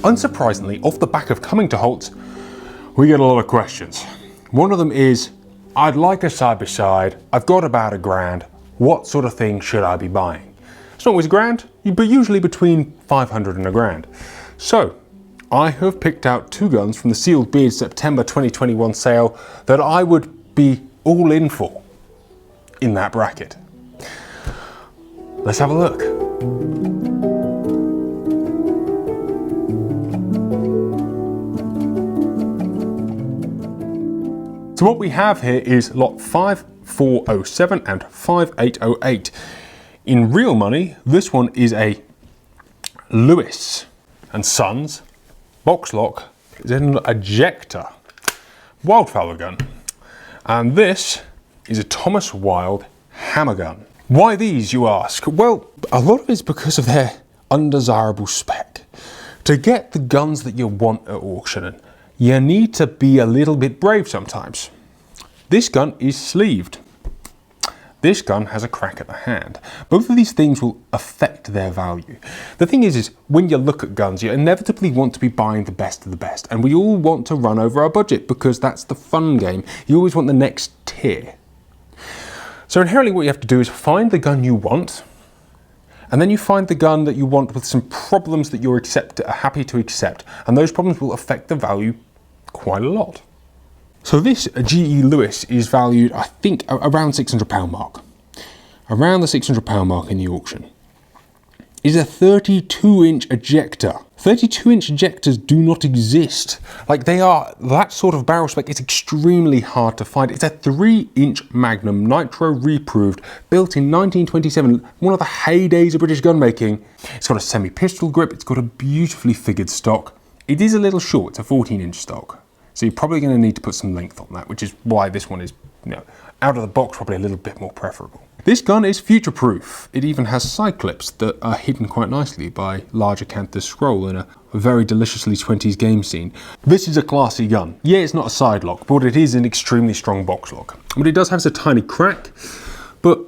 Unsurprisingly, off the back of coming to Holt's, we get a lot of questions. One of them is, I'd like a side-by-side, I've got about £1,000, what sort of thing should I be buying? It's not always £1,000, but usually between 500 and £1,000. So, I have picked out 2 guns from the Sealed Beard September 2021 sale that I would be all in for in that bracket. Let's have a look. So what we have here is lot 5407 and 5808. In real money, this one is a Lewis & Sons box lock, is an ejector wildflower gun. And this is a Thomas Wild hammer gun. Why these, you ask? Well, a lot of it's because of their undesirable spec. To get the guns that you want at auction, you need to be a little bit brave sometimes. This gun is sleeved. This gun has a crack at the hand. Both of these things will affect their value. The thing is when you look at guns, you inevitably want to be buying the best of the best. And we all want to run over our budget because that's the fun game. You always want the next tier. So inherently what you have to do is find the gun you want, and then you find the gun that you want with some problems that you're happy to accept. And those problems will affect the value quite a lot. So this GE Lewis is valued, I think, around £600 mark. Around the £600 mark in the auction. It is a 32-inch ejector. 32-inch ejectors do not exist. Like they are, that sort of barrel spec is extremely hard to find. It's a 3-inch Magnum, nitro reproved, built in 1927, one of the heydays of British gun making. It's got a semi-pistol grip, it's got a beautifully figured stock. It is a little short, it's a 14-inch stock. So you're probably going to need to put some length on that, which is why this one is, out of the box, probably a little bit more preferable. This gun is future-proof. It even has side clips that are hidden quite nicely by large acanthus scroll in a very deliciously 20s game scene. This is a classy gun. Yeah, it's not a side lock, but it is an extremely strong box lock. What it does have is a tiny crack, but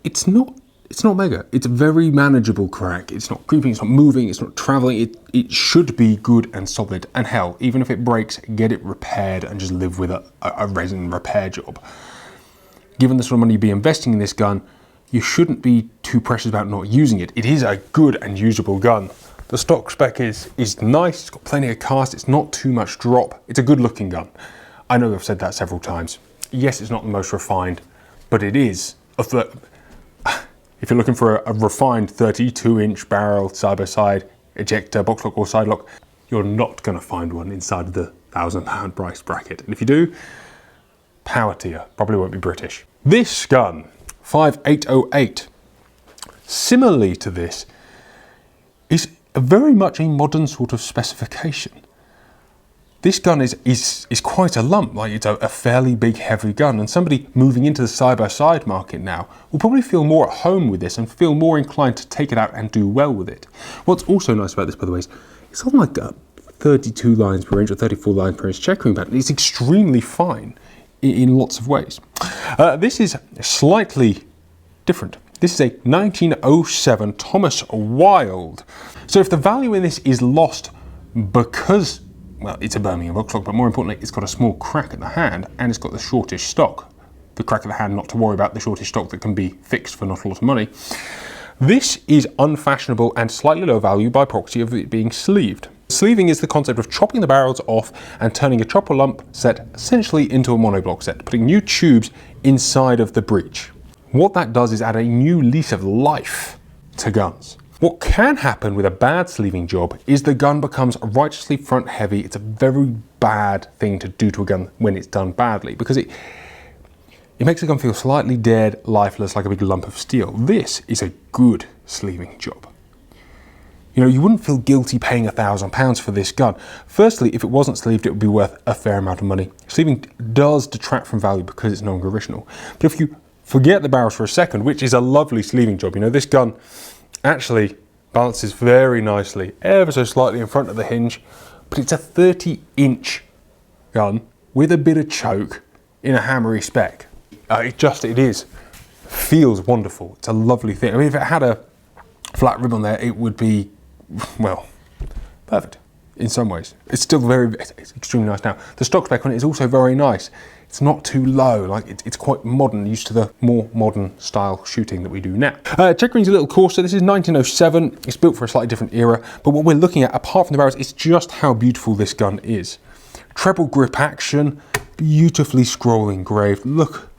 it's not mega. It's a very manageable crack. It's not creeping, it's not moving, it's not traveling. It should be good and solid. And hell, even if it breaks, get it repaired and just live with a resin repair job. Given the sort of money you'd be investing in this gun, you shouldn't be too precious about not using it. It is a good and usable gun. The stock spec is nice, it's got plenty of cast, it's not too much drop. It's a good looking gun. I know I've said that several times. Yes, it's not the most refined, but it is. If you're looking for a refined 32-inch barrel side-by-side ejector, box lock or side lock, you're not going to find one inside of the £1,000 price bracket. And if you do, power to you. Probably won't be British. This gun, 5808, similarly to this, is very much a modern sort of specification. This gun is quite a lump, like it's a fairly big, heavy gun, and somebody moving into the side-by-side market now will probably feel more at home with this and feel more inclined to take it out and do well with it. What's also nice about this, by the way, is it's on like 32 lines per inch or 34 lines per inch checkering pattern. It's extremely fine in lots of ways. This is slightly different. This is a 1907 Thomas Wild. So if the value in this is lost because, well, it's a Birmingham box lock, but more importantly, it's got a small crack at the hand and it's got the shortish stock. The crack at the hand, not to worry about, the shortish stock that can be fixed for not a lot of money. This is unfashionable and slightly low value by proxy of it being sleeved. Sleeving is the concept of chopping the barrels off and turning a chopper lump set essentially into a monoblock set, putting new tubes inside of the breech. What that does is add a new lease of life to guns. What can happen with a bad sleeving job is the gun becomes righteously front heavy. It's a very bad thing to do to a gun when it's done badly, because it makes the gun feel slightly dead, lifeless, like a big lump of steel. This is a good sleeving job. You know, you wouldn't feel guilty paying £1,000 for this gun. Firstly, if it wasn't sleeved, it would be worth a fair amount of money. Sleeving does detract from value because it's non-original. But if you forget the barrels for a second, which is a lovely sleeving job, you know, this gun actually balances very nicely, ever so slightly in front of the hinge, but it's a 30-inch gun with a bit of choke in a hammery spec. It feels wonderful. It's a lovely thing. I mean, if it had a flat rib on there, it would be, well, perfect. in some ways. It's still it's extremely nice now. The stock spec on it is also very nice. It's not too low, like it's quite modern, used to the more modern style shooting that we do now. Checkering's a little coarser. This is 1907. It's built for a slightly different era, but what we're looking at, apart from the barrels, is just how beautiful this gun is. Treble grip action, beautifully scroll engraved. Look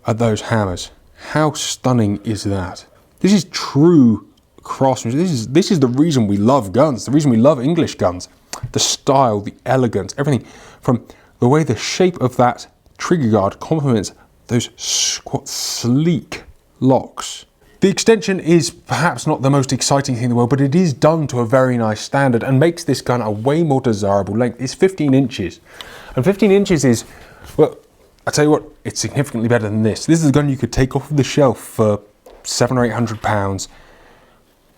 at those hammers. How stunning is that? This is true craftsmanship. This is the reason we love guns, the reason we love English guns. The style, the elegance, everything from the way the shape of that trigger guard complements those sleek locks. The extension is perhaps not the most exciting thing in the world, but it is done to a very nice standard and makes this gun a way more desirable length. It's 15 inches. And 15 inches is, well, I tell you what, it's significantly better than this. This is a gun you could take off of the shelf for £700 or £800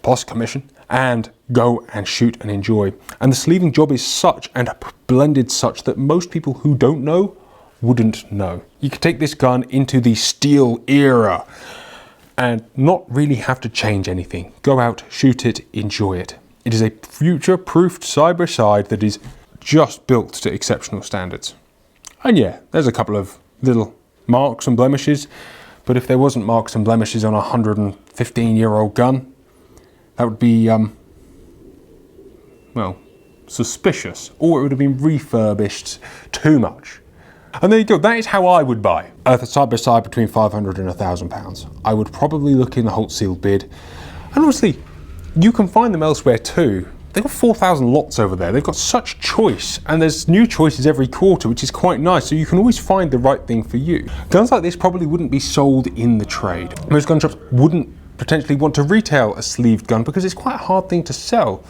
plus commission and go and shoot and enjoy. And the sleeving job is such and blended such that most people who don't know wouldn't know. You could take this gun into the steel era and not really have to change anything. Go out, shoot it, enjoy it. It is a future-proofed side-by-side that is just built to exceptional standards. And yeah, there's a couple of little marks and blemishes, but if there wasn't marks and blemishes on a 115-year-old gun, that would be, well, suspicious, or it would have been refurbished too much. And there you go, that is how I would buy a side-by-side between £500 and £1,000. I would probably look in the Holt sealed bid. And obviously, you can find them elsewhere too. They've got 4,000 lots over there. They've got such choice, and there's new choices every quarter, which is quite nice, so you can always find the right thing for you. Guns like this probably wouldn't be sold in the trade. Most gun shops wouldn't potentially want to retail a sleeved gun because it's quite a hard thing to sell.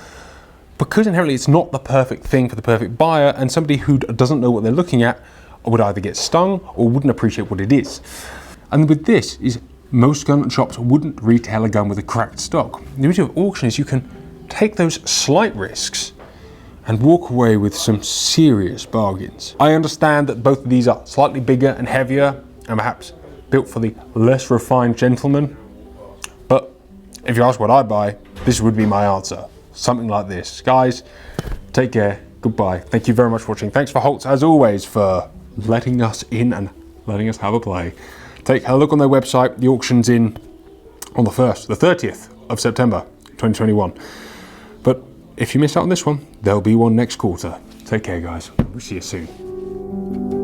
Because inherently it's not the perfect thing for the perfect buyer, and somebody who doesn't know what they're looking at would either get stung or wouldn't appreciate what it is. And with this is most gun shops wouldn't retail a gun with a cracked stock. The beauty of auction is you can take those slight risks and walk away with some serious bargains. I understand that both of these are slightly bigger and heavier and perhaps built for the less refined gentleman, but if you ask what I buy, this would be my answer. Something like this. Guys, take care. Goodbye. Thank you very much for watching. Thanks for Holtz, as always, for letting us in and letting us have a play. Take a look on their website. The auction's in on the 30th of September 2021. But if you miss out on this one, there'll be one next quarter. Take care, guys. We'll see you soon.